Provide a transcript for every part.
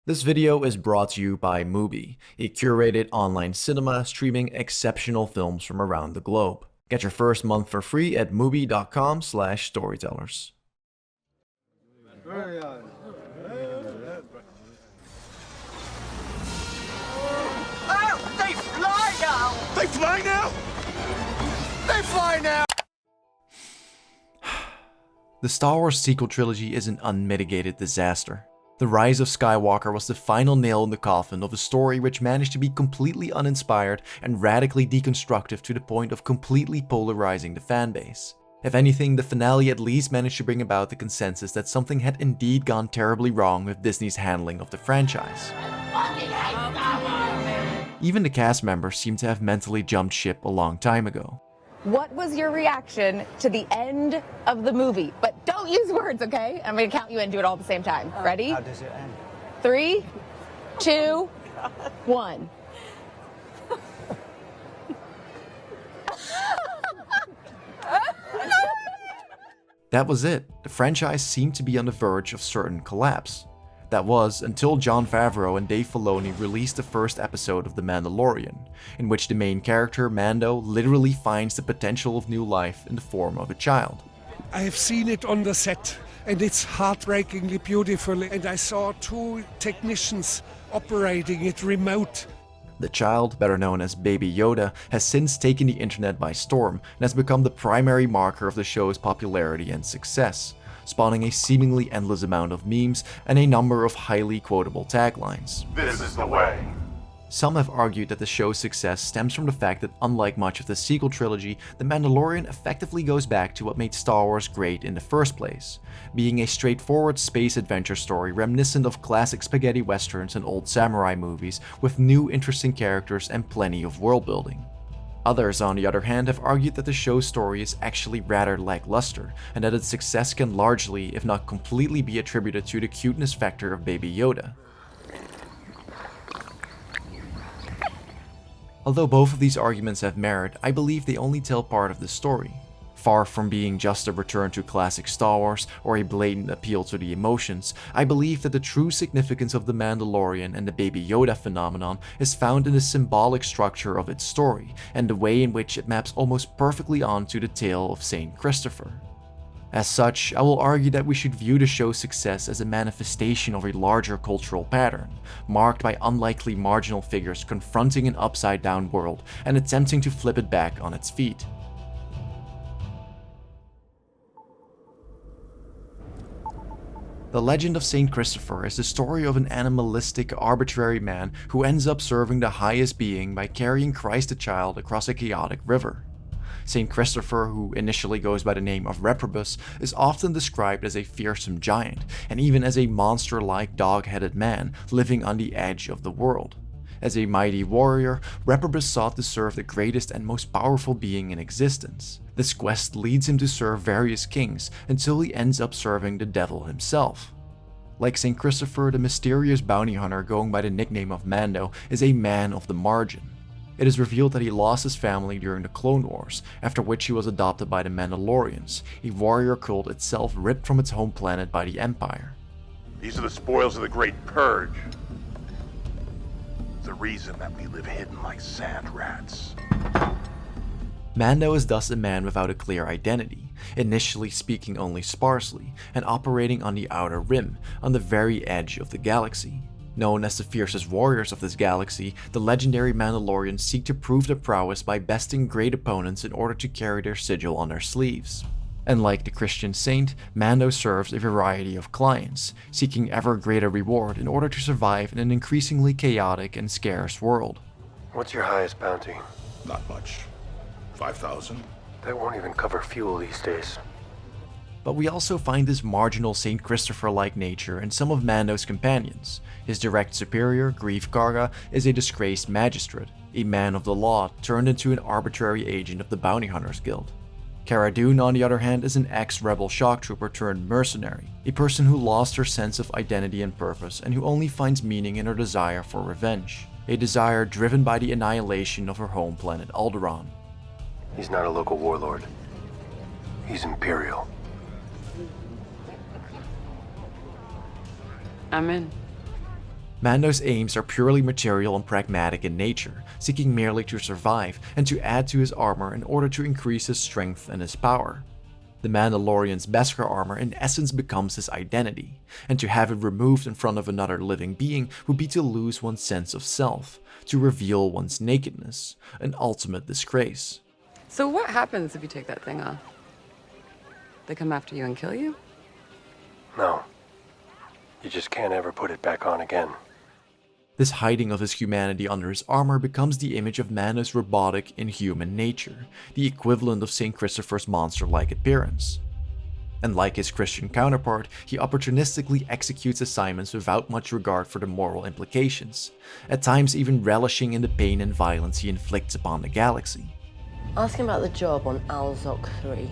This video is brought to you by Mubi, a curated online cinema streaming exceptional films from around the globe. Get your first month for free at mubi.com/storytellers. Oh, they fly now! They fly now? They fly now! The Star Wars sequel trilogy is an unmitigated disaster. The Rise of Skywalker was the final nail in the coffin of a story which managed to be completely uninspired and radically deconstructive to the point of completely polarizing the fanbase. If anything, the finale at least managed to bring about the consensus that something had indeed gone terribly wrong with Disney's handling of the franchise. Even the cast members seem to have mentally jumped ship a long time ago. What was your reaction to the end of the movie? But don't use words, okay? I'm gonna count you in, do it all at the same time. Ready? How does it end? 3, 2, 1. That was it. The franchise seemed to be on the verge of certain collapse. That was until Jon Favreau and Dave Filoni released the first episode of The Mandalorian, in which the main character, Mando, literally finds the potential of new life in the form of a child. I have seen it on the set, and it's heartbreakingly beautiful, and I saw 2 technicians operating it remote. The child, better known as Baby Yoda, has since taken the internet by storm and has become the primary marker of the show's popularity and success, spawning a seemingly endless amount of memes and a number of highly quotable taglines. This is the way. Some have argued that the show's success stems from the fact that, unlike much of the sequel trilogy, The Mandalorian effectively goes back to what made Star Wars great in the first place, being a straightforward space adventure story reminiscent of classic spaghetti westerns and old samurai movies with new interesting characters and plenty of world building. Others, on the other hand, have argued that the show's story is actually rather lackluster, and that its success can largely, if not completely, be attributed to the cuteness factor of Baby Yoda. Although both of these arguments have merit, I believe they only tell part of the story. Far from being just a return to classic Star Wars or a blatant appeal to the emotions, I believe that the true significance of The Mandalorian and the Baby Yoda phenomenon is found in the symbolic structure of its story and the way in which it maps almost perfectly onto the tale of Saint Christopher. As such, I will argue that we should view the show's success as a manifestation of a larger cultural pattern, marked by unlikely marginal figures confronting an upside-down world and attempting to flip it back on its feet. The legend of Saint Christopher is the story of an animalistic, arbitrary man who ends up serving the highest being by carrying Christ the child across a chaotic river. Saint Christopher, who initially goes by the name of Reprobus, is often described as a fearsome giant, and even as a monster-like dog-headed man living on the edge of the world. As a mighty warrior, Reprobus sought to serve the greatest and most powerful being in existence. This quest leads him to serve various kings until he ends up serving the devil himself. Like Saint Christopher, the mysterious bounty hunter going by the nickname of Mando is a man of the margin. It is revealed that he lost his family during the Clone Wars, after which he was adopted by the Mandalorians, a warrior cult itself ripped from its home planet by the Empire. These are the spoils of the Great Purge. The reason that we live hidden like sand rats. Mando is thus a man without a clear identity, initially speaking only sparsely, and operating on the Outer Rim, on the very edge of the galaxy. Known as the fiercest warriors of this galaxy, the legendary Mandalorians seek to prove their prowess by besting great opponents in order to carry their sigil on their sleeves. And like the Christian saint, Mando serves a variety of clients, seeking ever greater reward in order to survive in an increasingly chaotic and scarce world. What's your highest bounty? Not much. 5,000? That won't even cover fuel these days. But we also find this marginal Saint Christopher-like nature in some of Mando's companions. His direct superior, Greef Karga, is a disgraced magistrate, a man of the law turned into an arbitrary agent of the Bounty Hunters Guild. Cara Dune, on the other hand, is an ex-rebel shock trooper turned mercenary, a person who lost her sense of identity and purpose and who only finds meaning in her desire for revenge, a desire driven by the annihilation of her home planet Alderaan. He's not a local warlord. He's Imperial. I'm in. Mando's aims are purely material and pragmatic in nature, seeking merely to survive and to add to his armor in order to increase his strength and his power. The Mandalorian's Beskar armor in essence becomes his identity, and to have it removed in front of another living being would be to lose one's sense of self, to reveal one's nakedness, an ultimate disgrace. So what happens if you take that thing off? They come after you and kill you? No. You just can't ever put it back on again. This hiding of his humanity under his armor becomes the image of Mando's robotic, inhuman nature, the equivalent of St. Christopher's monster-like appearance. And like his Christian counterpart, he opportunistically executes assignments without much regard for the moral implications, at times even relishing in the pain and violence he inflicts upon the galaxy. Ask him about the job on Alzok 3.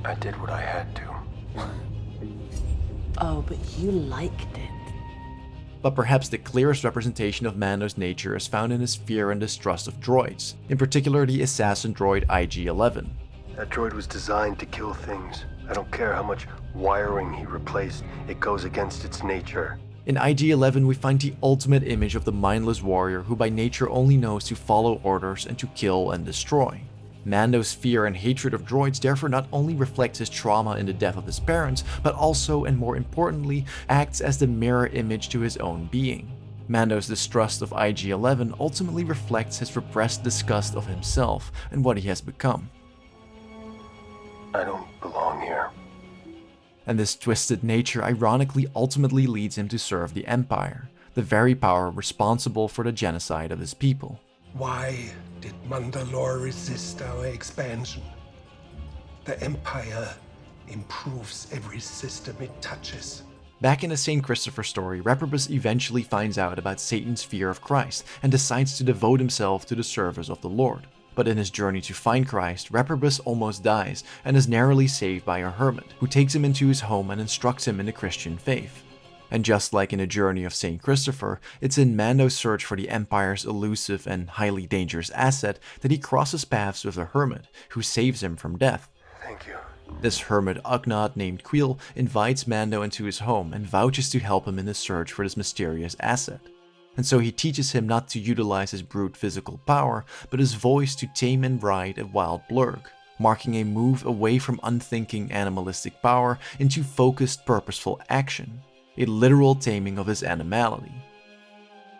I did what I had to. Oh, but you liked it. But perhaps the clearest representation of Mando's nature is found in his fear and distrust of droids, in particular the assassin droid IG-11. That droid was designed to kill things. I don't care how much wiring he replaced, it goes against its nature. In IG-11 we find the ultimate image of the mindless warrior who by nature only knows to follow orders and to kill and destroy. Mando's fear and hatred of droids therefore not only reflects his trauma in the death of his parents, but also, and more importantly, acts as the mirror image to his own being. Mando's distrust of IG-11 ultimately reflects his repressed disgust of himself and what he has become. I don't belong here. And this twisted nature ironically ultimately leads him to serve the Empire, the very power responsible for the genocide of his people. Why did Mandalore resist our expansion? The Empire improves every system it touches. Back in the St. Christopher story, Reprobus eventually finds out about Satan's fear of Christ and decides to devote himself to the service of the Lord. But in his journey to find Christ, Reprobus almost dies and is narrowly saved by a hermit, who takes him into his home and instructs him in the Christian faith. And just like in the journey of St. Christopher, it's in Mando's search for the Empire's elusive and highly dangerous asset that he crosses paths with a hermit, who saves him from death. Thank you. This hermit Ugnaught named Queel invites Mando into his home and vouches to help him in his search for this mysterious asset. And so he teaches him not to utilize his brute physical power, but his voice to tame and ride a wild blurg, marking a move away from unthinking animalistic power into focused purposeful action, a literal taming of his animality.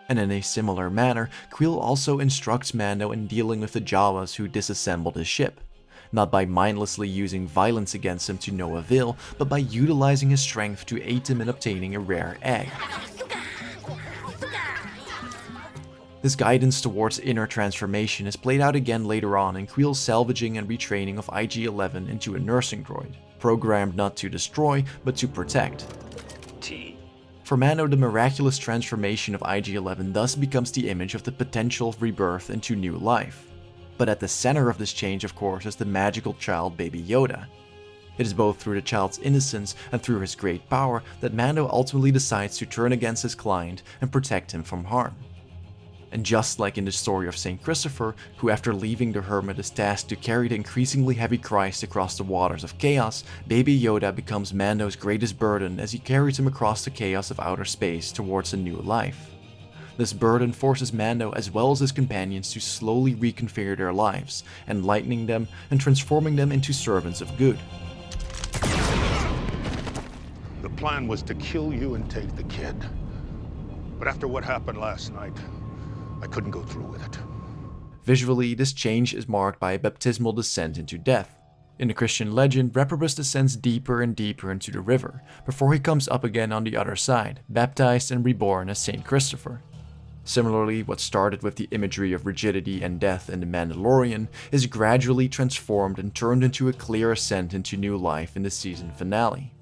And in a similar manner, Queel also instructs Mando in dealing with the Jawas who disassembled his ship, not by mindlessly using violence against him to no avail, but by utilizing his strength to aid him in obtaining a rare egg. This guidance towards inner transformation is played out again later on in Queel's salvaging and retraining of IG-11 into a nursing droid, programmed not to destroy, but to protect. For Mando, the miraculous transformation of IG-11 thus becomes the image of the potential rebirth into new life. But at the center of this change, of course, is the magical child Baby Yoda. It is both through the child's innocence and through his great power that Mando ultimately decides to turn against his client and protect him from harm. And just like in the story of St. Christopher, who after leaving the hermit is tasked to carry the increasingly heavy Christ across the waters of chaos, Baby Yoda becomes Mando's greatest burden as he carries him across the chaos of outer space towards a new life. This burden forces Mando as well as his companions to slowly reconfigure their lives, enlightening them and transforming them into servants of good. The plan was to kill you and take the kid. But after what happened last night, I couldn't go through with it. Visually, this change is marked by a baptismal descent into death. In the Christian legend, Reprobus descends deeper and deeper into the river, before he comes up again on the other side, baptized and reborn as St. Christopher. Similarly, what started with the imagery of rigidity and death in The Mandalorian is gradually transformed and turned into a clear ascent into new life in the season finale.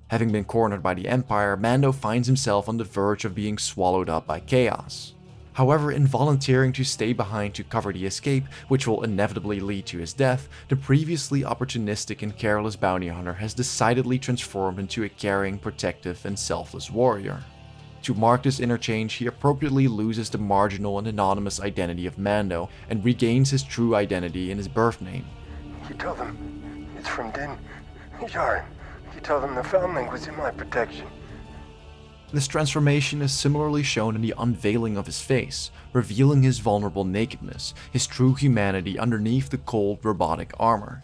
Having been cornered by the Empire, Mando finds himself on the verge of being swallowed up by chaos. However, in volunteering to stay behind to cover the escape, which will inevitably lead to his death, the previously opportunistic and careless bounty hunter has decidedly transformed into a caring, protective, and selfless warrior. To mark this interchange, he appropriately loses the marginal and anonymous identity of Mando and regains his true identity in his birth name. You tell them it's from Din Djarin. You tell them the Foundling was in my protection. This transformation is similarly shown in the unveiling of his face, revealing his vulnerable nakedness, his true humanity underneath the cold, robotic armor.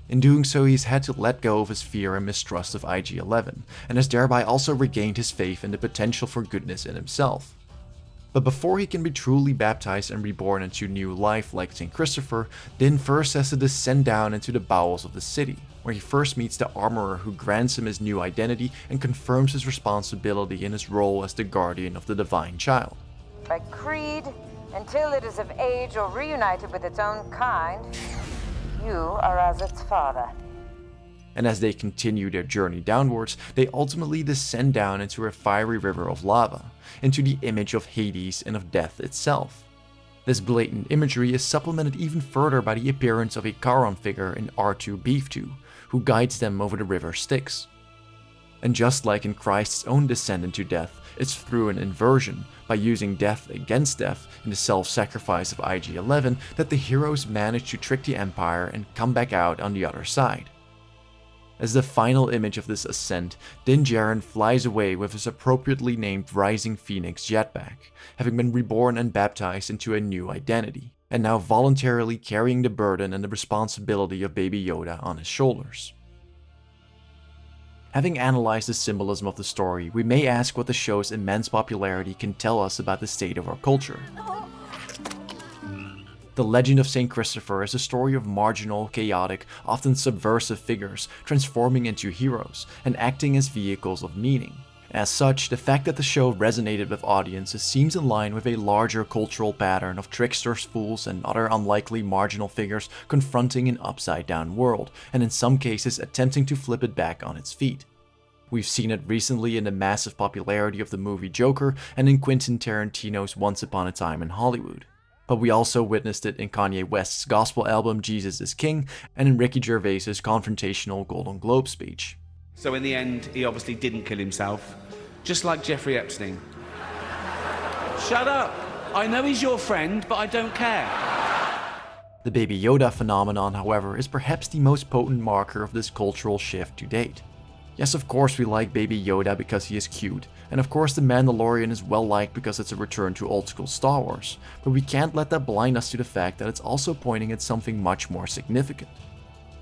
In doing so, he's had to let go of his fear and mistrust of IG-11, and has thereby also regained his faith in the potential for goodness in himself. But before he can be truly baptized and reborn into new life like St. Christopher, Din first has to descend down into the bowels of the city, where he first meets the armorer who grants him his new identity and confirms his responsibility in his role as the guardian of the divine child. By creed, until it is of age or reunited with its own kind, you are as its father. And as they continue their journey downwards, they ultimately descend down into a fiery river of lava, into the image of Hades and of death itself. This blatant imagery is supplemented even further by the appearance of a Charon figure in R2-Beef2, who guides them over the river Styx. And just like in Christ's own descent into death, it's through an inversion, by using death against death in the self-sacrifice of IG-11, that the heroes manage to trick the Empire and come back out on the other side. As the final image of this ascent, Din Djarin flies away with his appropriately named Rising Phoenix jetpack, having been reborn and baptized into a new identity, and now voluntarily carrying the burden and the responsibility of Baby Yoda on his shoulders. Having analyzed the symbolism of the story, we may ask what the show's immense popularity can tell us about the state of our culture. The legend of St. Christopher is a story of marginal, chaotic, often subversive figures transforming into heroes and acting as vehicles of meaning. As such, the fact that the show resonated with audiences seems in line with a larger cultural pattern of tricksters, fools, and other unlikely marginal figures confronting an upside-down world, and in some cases attempting to flip it back on its feet. We've seen it recently in the massive popularity of the movie Joker and in Quentin Tarantino's Once Upon a Time in Hollywood. But we also witnessed it in Kanye West's gospel album Jesus is King and in Ricky Gervais's confrontational Golden Globe speech. So in the end, he obviously didn't kill himself, just like Jeffrey Epstein. Shut up! I know he's your friend, but I don't care. The Baby Yoda phenomenon, however, is perhaps the most potent marker of this cultural shift to date. Yes, of course we like Baby Yoda because he is cute, and of course the Mandalorian is well liked because it's a return to old school Star Wars, but we can't let that blind us to the fact that it's also pointing at something much more significant.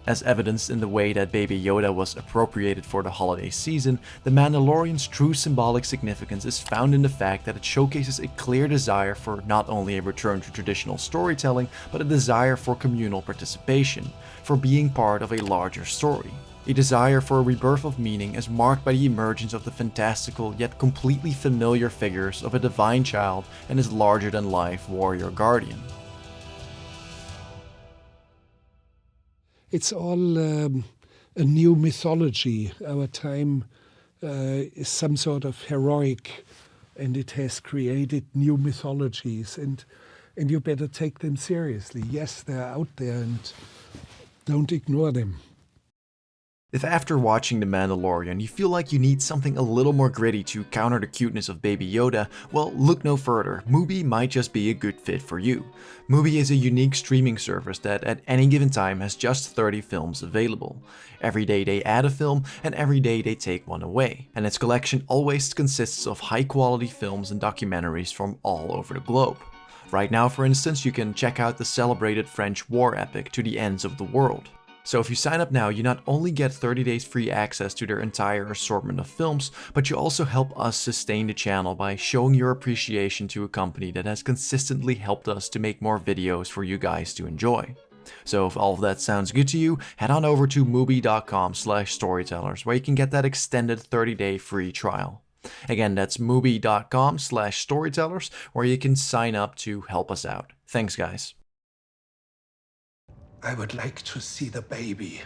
As evidenced in the way that Baby Yoda was appropriated for the holiday season, the Mandalorian's true symbolic significance is found in the fact that it showcases a clear desire for not only a return to traditional storytelling, but a desire for communal participation, for being part of a larger story. A desire for a rebirth of meaning as marked by the emergence of the fantastical yet completely familiar figures of a divine child and his larger-than-life warrior guardian. It's all a new mythology. Our time is some sort of heroic, and it has created new mythologies, and you better take them seriously. Yes, they're out there, and don't ignore them. If after watching The Mandalorian you feel like you need something a little more gritty to counter the cuteness of Baby Yoda, well, look no further. Mubi might just be a good fit for you. Mubi is a unique streaming service that at any given time has just 30 films available. Every day they add a film, and every day they take one away. And its collection always consists of high quality films and documentaries from all over the globe. Right now, for instance, you can check out the celebrated French war epic To the Ends of the World. So if you sign up now, you not only get 30 days free access to their entire assortment of films, but you also help us sustain the channel by showing your appreciation to a company that has consistently helped us to make more videos for you guys to enjoy. So if all of that sounds good to you, head on over to mubi.com/storytellers where you can get that extended 30-day free trial. Again, that's mubi.com/storytellers where you can sign up to help us out. Thanks, guys. I would like to see the baby.